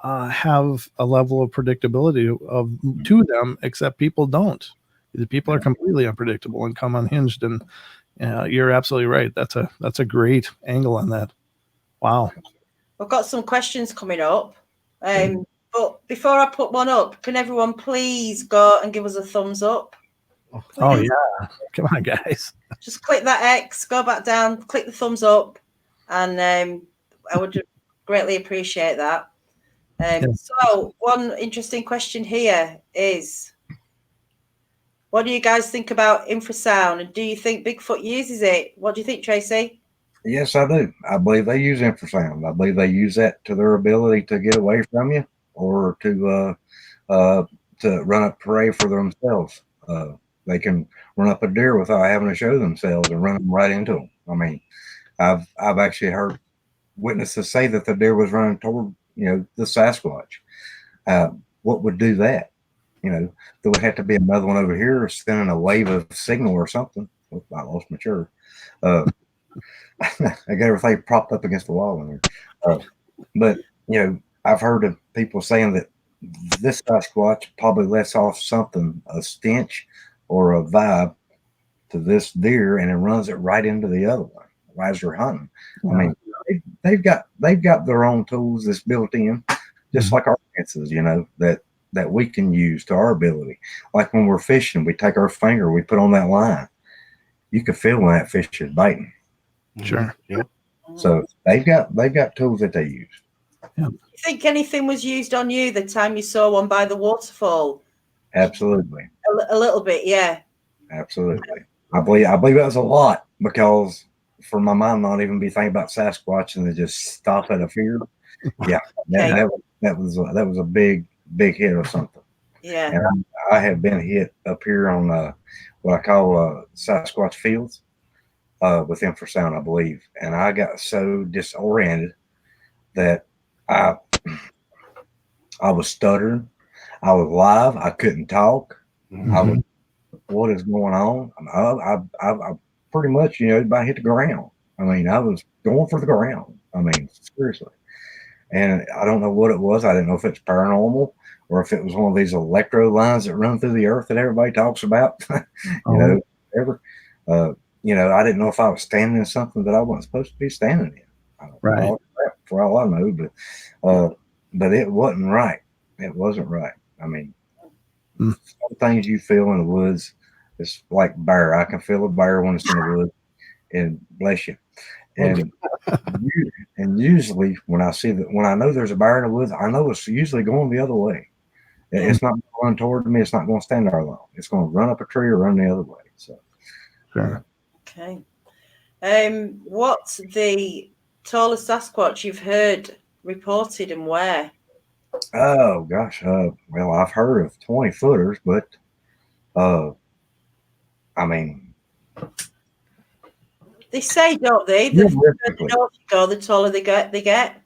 Speaker 1: have a level of predictability to them, except people don't. The people are completely unpredictable and come unhinged. And you're absolutely right. That's a great angle on that. Wow.
Speaker 3: We've got some questions coming up. But before I put one up, can everyone please go and give us a thumbs up?
Speaker 1: Oh yeah, come on, guys.
Speaker 3: Just click that X, go back down, click the thumbs up, and I would greatly appreciate that. So one interesting question here is, what do you guys think about infrasound, and do you think Bigfoot uses it? What do you think, Tracy?
Speaker 4: Yes, I do. I believe they use infrasound. I believe they use that to their ability to get away from you, or to run up prey for themselves. They can run up a deer without having to show themselves and run them right into them. I mean, I've actually heard witnesses say that the deer was running toward the Sasquatch. What would do that? There would have to be another one over here sending a wave of signal or something. Oh, I lost my chair. I got everything propped up against the wall in there. But I've heard of people saying that this Sasquatch probably lets off something, a stench or a vibe, to this deer, and it runs it right into the other one as they're hunting. I mean, they've got their own tools that's built in, just like our senses, that we can use to our ability. Like when we're fishing, we take our finger, we put on that line. You can feel when that fish is biting.
Speaker 1: Sure.
Speaker 2: Yep.
Speaker 4: So they've got tools that they use.
Speaker 1: Yeah.
Speaker 3: You think anything was used on you the time you saw one by the waterfall?
Speaker 4: Absolutely.
Speaker 3: A little bit, yeah.
Speaker 4: Absolutely. I believe that was a lot, because for my mind not even be thinking about Sasquatch and to just stop at a fear. Yeah, that was a big hit or something.
Speaker 3: Yeah.
Speaker 4: And I have been hit up here on what I call Sasquatch fields with infrasound, I believe, and I got so disoriented that I was stuttering. I was live. I couldn't talk. I was, what is going on? I pretty much, about hit the ground. I mean, I was going for the ground. I mean, seriously. And I don't know what it was. I didn't know if it's paranormal or if it was one of these electro lines that run through the earth that everybody talks about. Whatever. I didn't know if I was standing in something that I wasn't supposed to be standing in.
Speaker 1: Right.
Speaker 4: For all I know, but it wasn't right. It wasn't right. I mean, some things you feel in the woods, it's like bear. I can feel a bear when it's in the woods, and bless you. And and usually when I know there's a bear in the woods, I know it's usually going the other way. It's not going to run toward me. It's not going to stand there long. It's going to run up a tree or run the other way. So,
Speaker 1: sure.
Speaker 3: Okay. What's the tallest Sasquatch you've heard reported, and where?
Speaker 4: Oh gosh. Well, I've heard of 20 footers, but I mean,
Speaker 3: they say, don't they? The further north you go, the taller they get.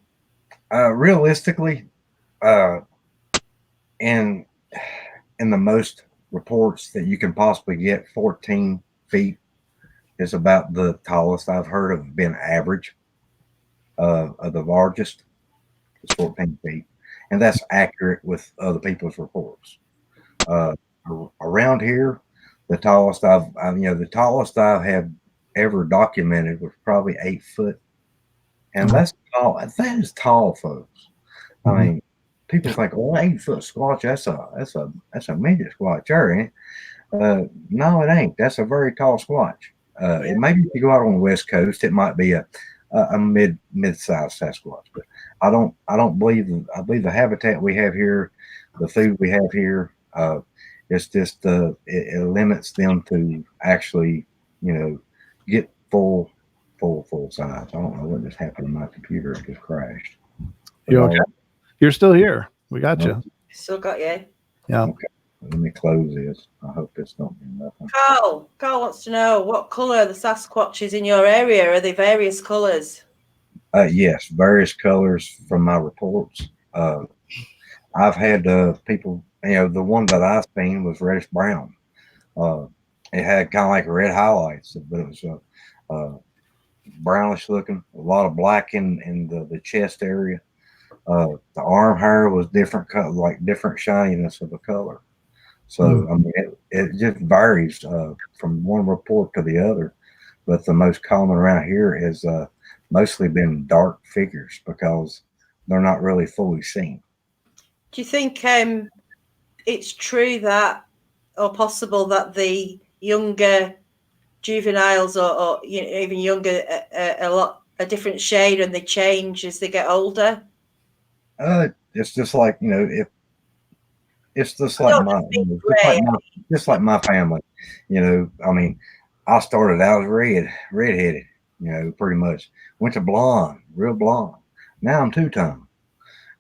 Speaker 4: Realistically, in the most reports that you can possibly get, 14 feet is about the tallest I've heard of being average. Of the largest is 14 feet, and that's accurate with other people's reports. Around here, the tallest I have ever documented was probably 8 foot, and that's tall. That is tall, folks. I mean, people think, "Oh, 8 foot Squatch, that's a midget Squatch, ain't it?" No, it ain't. That's a very tall Squatch. It maybe if you go out on the West Coast, it might be a mid-sized Sasquatch, but I don't believe. I believe the habitat we have here, the food we have here, it's just it limits them to actually, get full size. I don't know what just happened to my computer. It just crashed.
Speaker 1: You okay? You're still here. We got you.
Speaker 3: Still got you.
Speaker 1: Yeah.
Speaker 4: Okay. Let me close this. I hope this don't do nothing.
Speaker 3: Carl wants to know what color are the Sasquatches in your area? Are they various colors?
Speaker 4: Yes, various colors from my reports. I've had people, the one that I've seen was reddish brown. It had kind of like red highlights, but it was brownish looking, a lot of black in the chest area. The arm hair was different color, like different shininess of the color. So, I mean, it just varies from one report to the other. But the most common around here is mostly been dark figures because they're not really fully seen.
Speaker 3: Do you think it's true that, or possible that the younger juveniles or even younger a different shade and they change as they get older?
Speaker 4: It's just like, if it's just
Speaker 3: I
Speaker 4: like
Speaker 3: don't
Speaker 4: my,
Speaker 3: think
Speaker 4: just like my family, I mean, I started out as redheaded, pretty much. Went to blonde, real blonde. Now I'm two-tone,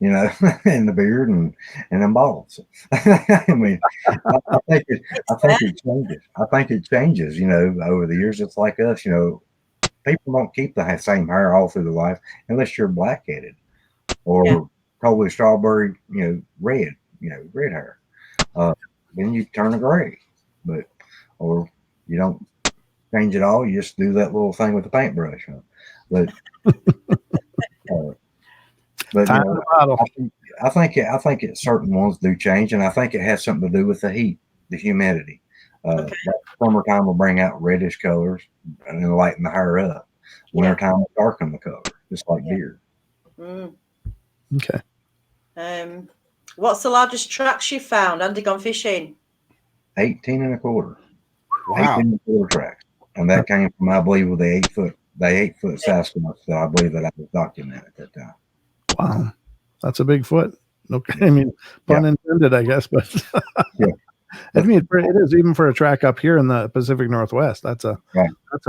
Speaker 4: and the beard and them balls. I mean, I think it changes. I think it changes, over the years. It's like us, people don't keep the same hair all through their life unless you're black-headed or probably strawberry, red, red hair. Then you turn to gray, or you don't change it all. You just do that little thing with the paintbrush. But
Speaker 1: Time in the bottle.
Speaker 4: I think certain ones do change, and I think it has something to do with the heat, the humidity. That summertime will bring out reddish colors and then lighten the hair up. Wintertime will darken the color, just like beard.
Speaker 3: Mm.
Speaker 1: Okay.
Speaker 3: What's the largest tracks you found and gone fishing?
Speaker 4: 18 and a quarter.
Speaker 2: Wow.
Speaker 4: 18 and a quarter tracks. And that came from, I believe, with the 8-foot Sasquatch that I believe that I was documented at that time.
Speaker 1: Wow. That's a big foot. Okay. I mean, pun intended, I guess, but I mean, it is even for a track up here in the Pacific Northwest. That's a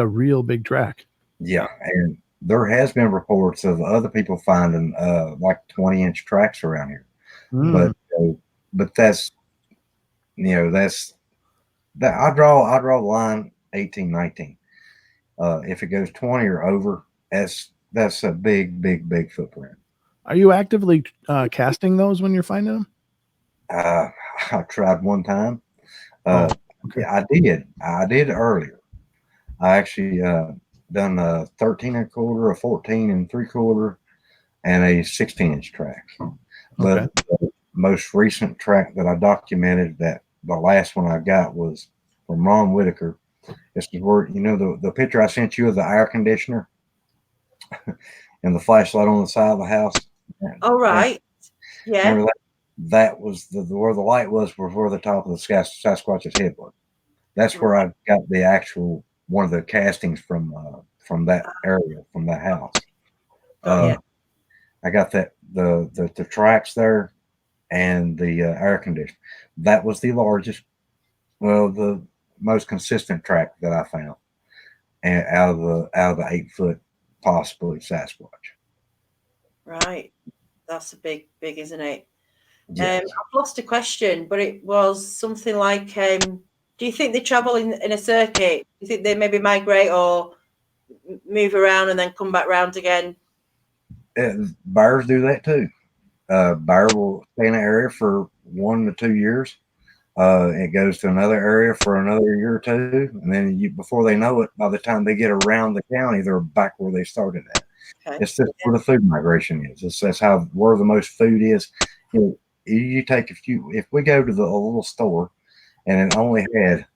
Speaker 1: real big track.
Speaker 4: Yeah. And there has been reports of other people finding like 20-inch tracks around here. But that's that I draw the line 18, 19. If it goes 20 or over, that's a big footprint.
Speaker 1: Are you actively casting those when you're finding them?
Speaker 4: I tried one time. Yeah, I did earlier. I actually done a 13 and a quarter, a 14 and 3/4, and a 16-inch track. But the most recent track that I documented, that the last one I got, was from Ron Whitaker. This is where, the picture I sent you of the air conditioner and the flashlight on the side of the house.
Speaker 3: Oh, right. Yeah.
Speaker 4: Remember that was where the light was where the top of the Sasquatch's head was. That's where I got the actual one of the castings from that area, from that house. I got the tracks there and the air conditioner. That was the largest, the most consistent track that I found, and out of the 8-foot, possibly Sasquatch.
Speaker 3: Right, that's a big, isn't it?
Speaker 4: Yes.
Speaker 3: I've lost a question, but it was something like, do you think they travel in a circuit? Do you think they maybe migrate or move around and then come back round again?
Speaker 4: Bears do that too. Bear will stay in an area for 1 to 2 years. It goes to another area for another year or two, and then before they know it, by the time they get around the county, they're back where they started at. Okay. It's just where the food migration is. That's where the most food is. You take if we go to a little store and it only had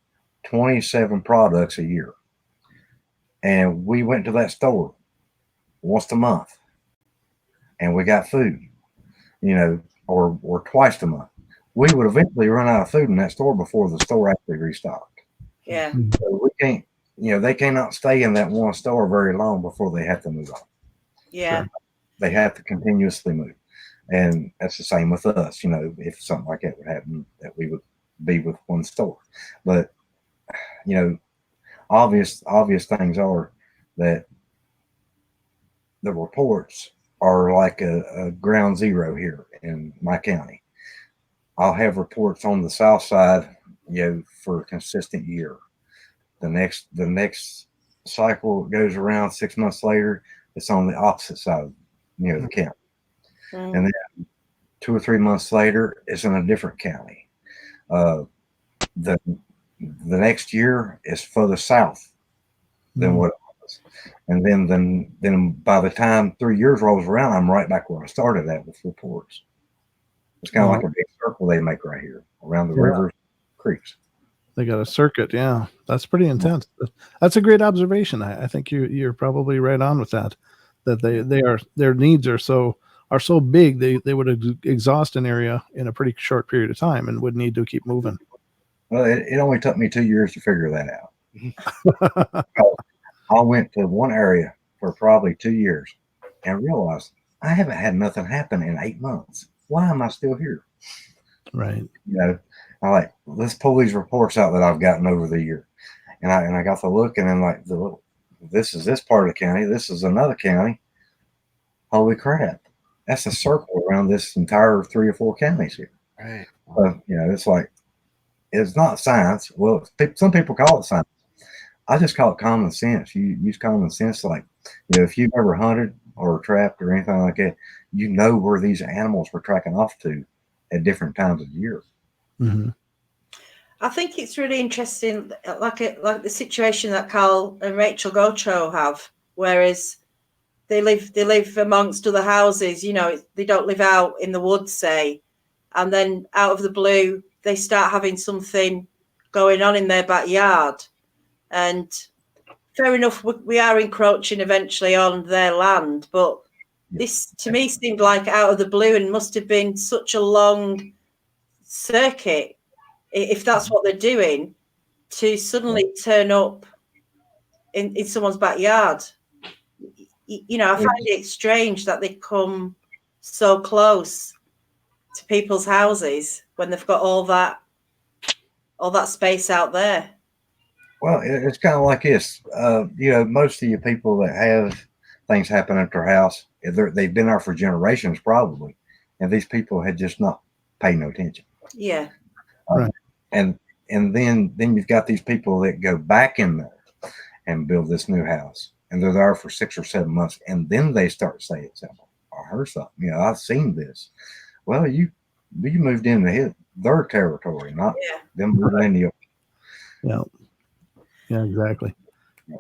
Speaker 4: 27 products a year, and we went to that store once a month and we got food, or twice a month, we would eventually run out of food in that store before the store actually restocked.
Speaker 3: Yeah.
Speaker 4: So we can't, they cannot stay in that one store very long before they have to move on.
Speaker 3: Yeah.
Speaker 4: So they have to continuously move. And that's the same with us, if something like that would happen, that we would be with one store. But, obvious things are that the reports are like a ground zero here in my county. I'll have reports on the south side, for a consistent year. The next cycle goes around 6 months later, it's on the opposite side of, the county. And then 2 or 3 months later, it's in a different county. The next year is further south than what it was. And then by the time 3 years rolls around, I'm right back where I started at with reports. It's kind of like a big circle they make right here around the rivers, creeks.
Speaker 1: They got a circuit. Yeah, that's pretty intense. That's a great observation. I think you're probably right on with that. That their needs are so are so big they would exhaust an area in a pretty short period of time and would need to keep moving.
Speaker 4: Well, it only took me 2 years to figure that out. I went to one area for probably 2 years and realized I haven't had nothing happen in 8 months. Why am I still here?
Speaker 1: Right.
Speaker 4: You know, I like, let's pull these reports out that I've gotten over the year. And I got to look, and then like, this is this part of the county. This is another county. Holy crap. That's a circle around this entire 3 or 4 counties here.
Speaker 2: Right.
Speaker 4: You know, it's like, it's not science. Well, some people call it science. I just call it common sense. You use common sense. Like, you know, if you've ever hunted or trapped or anything like that, you know where these animals were tracking off to at different times of year.
Speaker 1: Mm-hmm.
Speaker 3: I think it's really interesting, like the situation that Carl and Rachel Gautreaux have, whereas they live amongst other houses. You know, they don't live out in the woods, say, and then out of the blue they start having something going on in their backyard. And fair enough, we are encroaching eventually on their land, but this to me seemed like out of the blue and must have been such a long circuit, if that's what they're doing, to suddenly turn up in someone's backyard. You know, I find it strange that they come so close to people's houses when they've got all that space out there.
Speaker 4: Well, it's kind of like this. You know, most of you people that have things happen at their house, they've been there for generations probably, and these people had just not paid no attention.
Speaker 3: Yeah.
Speaker 1: Right.
Speaker 4: And then you've got these people that go back in there and build this new house, and they're there for 6 or 7 months, and then they start saying something. I heard something. You know, I've seen this. Well, you moved into their territory, not them moving into yours.
Speaker 1: Yeah. Yeah, exactly.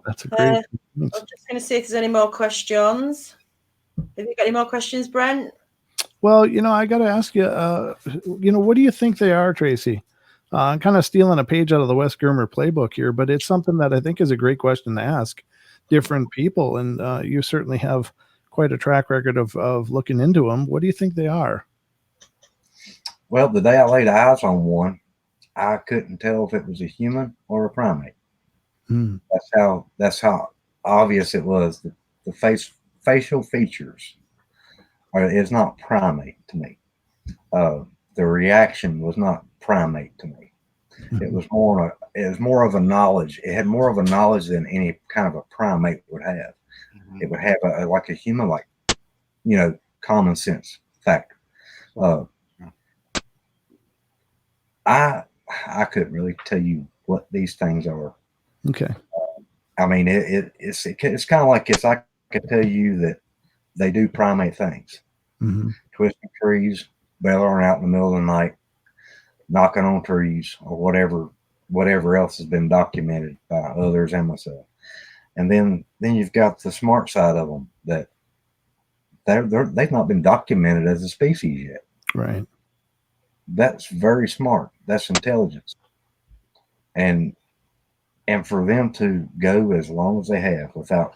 Speaker 1: That's a great.
Speaker 3: I'm just going to see if there's any more questions. Have you got any more questions, Brent?
Speaker 1: Well, you know, I got to ask you, you know, what do you think they are, Tracy? I'm kind of stealing a page out of the Wes Germer playbook here, but it's something that I think is a great question to ask different people. And you certainly have quite a track record of looking into them. What do you think they are?
Speaker 4: Well, the day I laid eyes on one, I couldn't tell if it was a human or a primate.
Speaker 1: Hmm.
Speaker 4: That's how obvious it was. The facial features is not primate to me. The reaction was not primate to me.
Speaker 1: Mm-hmm.
Speaker 4: It was more of a knowledge. It had more of a knowledge than any kind of a primate would have. Mm-hmm. It would have like a human, like, you know, common sense factor. I couldn't really tell you what these things are.
Speaker 1: Okay.
Speaker 4: I mean, it's kind of like this. I can tell you that they do primate things,
Speaker 1: Mm-hmm.
Speaker 4: twisting trees, bellowing out in the middle of the night, knocking on trees, or whatever else has been documented by others and myself. And then you've got the smart side of them that they've not been documented as a species yet.
Speaker 1: Right.
Speaker 4: That's very smart. That's intelligence. And for them to go as long as they have without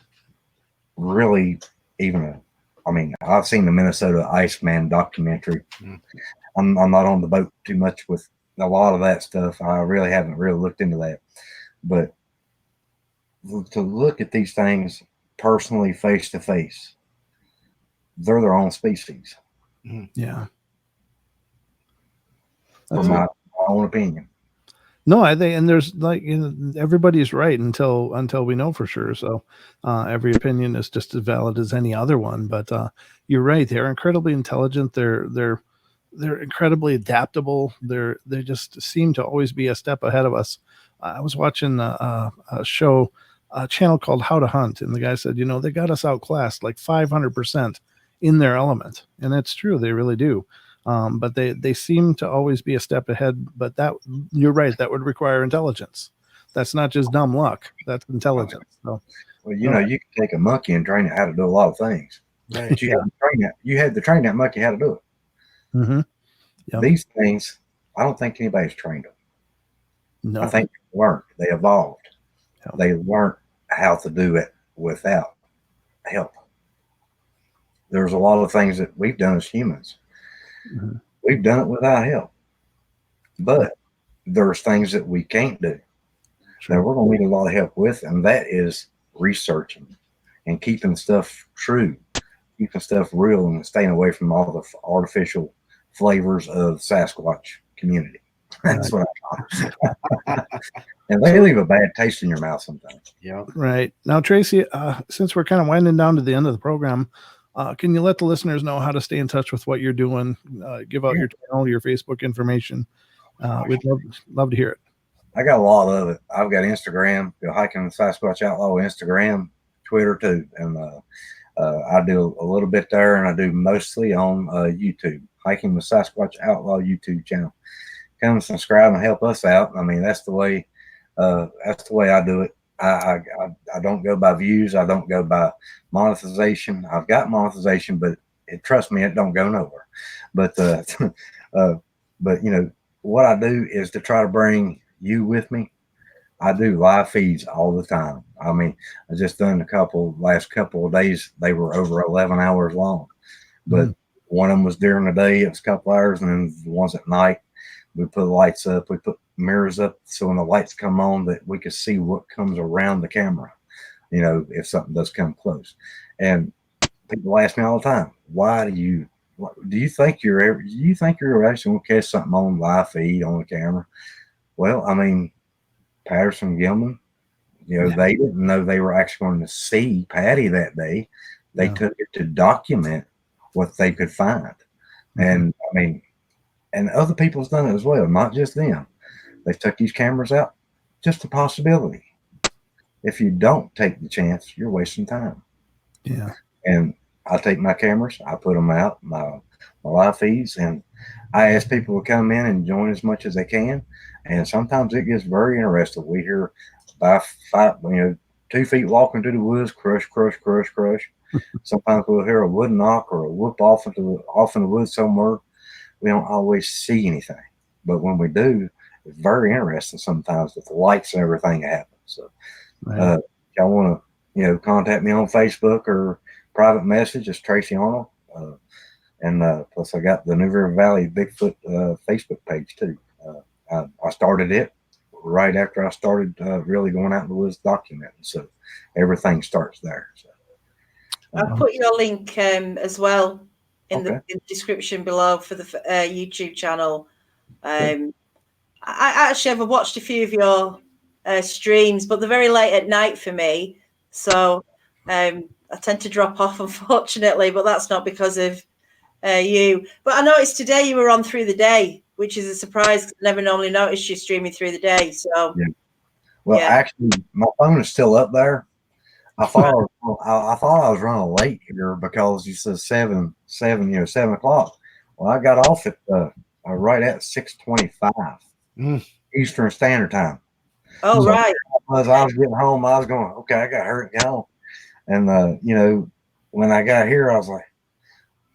Speaker 4: really even I mean, I've seen the Minnesota Iceman documentary. I'm not on the boat too much with a lot of that stuff. I really haven't really looked into that. But to look at these things personally, face to face, they're their own species.
Speaker 1: Yeah.
Speaker 4: For my own opinion.
Speaker 1: No, I think, and there's like, you know, everybody's right until we know for sure. So every opinion is just as valid as any other one. But you're right; they're incredibly intelligent. They're incredibly adaptable. They just seem to always be a step ahead of us. I was watching a show, a channel called How to Hunt, and the guy said, you know, they got us outclassed like 500% in their element, and it's true, they really do. But they seem to always be a step ahead. But that, you're right, that would require intelligence. That's not just dumb luck. That's intelligence. So,
Speaker 4: well, you know, you can take a monkey and train it how to do a lot of things. Right. But you had to train that monkey how to do it.
Speaker 1: Mm-hmm. Yep.
Speaker 4: These things, I don't think anybody's trained them.
Speaker 1: No.
Speaker 4: I think they learned. They evolved. They learned how to do it without help. there's a lot of things that we've done as humans.
Speaker 1: Mm-hmm.
Speaker 4: We've done it without help, but there's things that we can't do that we're going to need a lot of help with, and that is researching and keeping stuff true, keeping stuff real, and staying away from all the artificial flavors of Sasquatch community. That's what I call. And they leave a bad taste in your mouth sometimes.
Speaker 2: Yeah.
Speaker 1: Right. Now, Tracy, since we're kind of winding down to the end of the program, can you let the listeners know how to stay in touch with what you're doing? Give out your channel, your Facebook information. We'd love to hear it.
Speaker 4: I got a lot of it. I've got Instagram, Hiking the Sasquatch Outlaw, Instagram, Twitter too. And I do a little bit there, and I do mostly on YouTube, Hiking the Sasquatch Outlaw YouTube channel. Come and subscribe and help us out. I mean, that's the way I do it. I don't go by views. I don't go by monetization. I've got monetization, but trust me, it don't go nowhere. But but you know what I do is to try to bring you with me. I do live feeds all the time. I mean, I just done last couple of days. They were over 11 hours long, but one of them was during the day. It was a couple hours, and then the ones at night. We put lights up. We put mirrors up, so when the lights come on, that we can see what comes around the camera. You know, if something does come close. And people ask me all the time, "Why do you think you're actually going to catch something on live feed on the camera?" Well, I mean, Patterson Gilman, you know, they didn't know they were actually going to see Patty that day. They took it to document what they could find. And I mean, and other people's done it as well, not just them. They took these cameras out, just a possibility. If you don't take the chance, you're wasting time.
Speaker 1: Yeah.
Speaker 4: And I take my cameras, I put them out, my live feeds, and I ask people to come in and join as much as they can. And sometimes it gets very interesting. We hear by 2 feet walking through the woods, crush, crush, crush, crush. Sometimes we'll hear a wood knock or a whoop off in the woods somewhere. We don't always see anything, but when we do, it's very interesting sometimes with the lights and everything that happens. So, if y'all want to, contact me on Facebook or private message, it's Tracy Arnold. And plus I got the New River Valley Bigfoot Facebook page too. I started it right after I started really going out in the woods documenting. So everything starts there. So
Speaker 3: I'll put your link as well in the description below for the YouTube channel. I actually have watched a few of your streams, but they're very late at night for me. So I tend to drop off, unfortunately, but that's not because of you. But I noticed today you were on through the day, which is a surprise. I never normally noticed you streaming through the day. So,
Speaker 4: actually, my phone is still up there. I thought I was running late here because you said 7 o'clock. Well, I got off at right at 6:25 Eastern Standard Time.
Speaker 3: Oh, so right.
Speaker 4: As I was getting home, I was going, okay, I got to hurry and get home. And when I got here, I was like,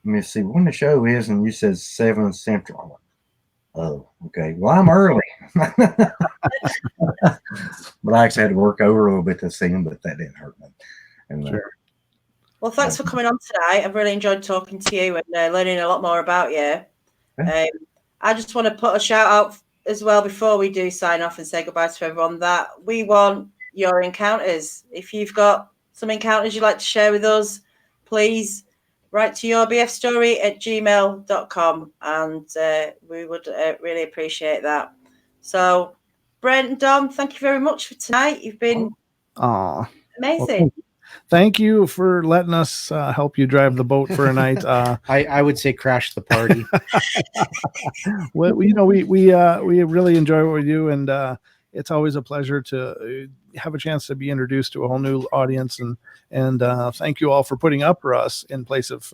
Speaker 4: let me see when the show is, and you said 7 Central. I'm like, oh, okay. Well, I'm early. But I actually had to work over a little bit to see him, but that didn't hurt me. And,
Speaker 1: sure.
Speaker 3: Well, thanks for coming on tonight. I've really enjoyed talking to you and learning a lot more about you. Okay. I just want to put a shout out as well before we do sign off and say goodbye to everyone that we want your encounters. If you've got some encounters you'd like to share with us, please write to yourbfstory@gmail.com, and we would really appreciate that. So, Brent and Dom, thank you very much for tonight. You've been amazing.
Speaker 1: Well, thank you for letting us help you drive the boat for a night.
Speaker 2: I would say crash the party.
Speaker 1: Well, we really enjoy what we do, and it's always a pleasure to have a chance to be introduced to a whole new audience. And thank you all for putting up for us in place of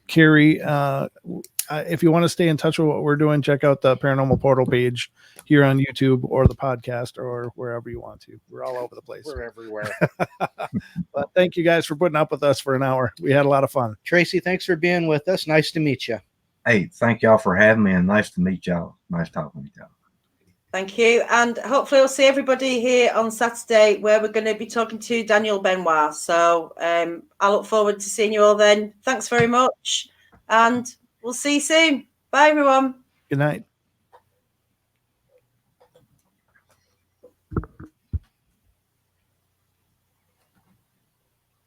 Speaker 1: Carrie. If you want to stay in touch with what we're doing, check out the Paranormal Portal page here on YouTube or the podcast or wherever you want to. We're all over the place.
Speaker 2: We're everywhere.
Speaker 1: But thank you guys for putting up with us for an hour. We had a lot of fun.
Speaker 2: Tracy, thanks for being with us. Nice to meet you.
Speaker 4: Hey, thank y'all for having me, and nice to meet y'all. Nice talking with y'all.
Speaker 3: Thank you. And hopefully we'll see everybody here on Saturday where we're going to be talking to Daniel Benoit. So I look forward to seeing you all then. Thanks very much. And we'll see you soon. Bye, everyone.
Speaker 1: Good night.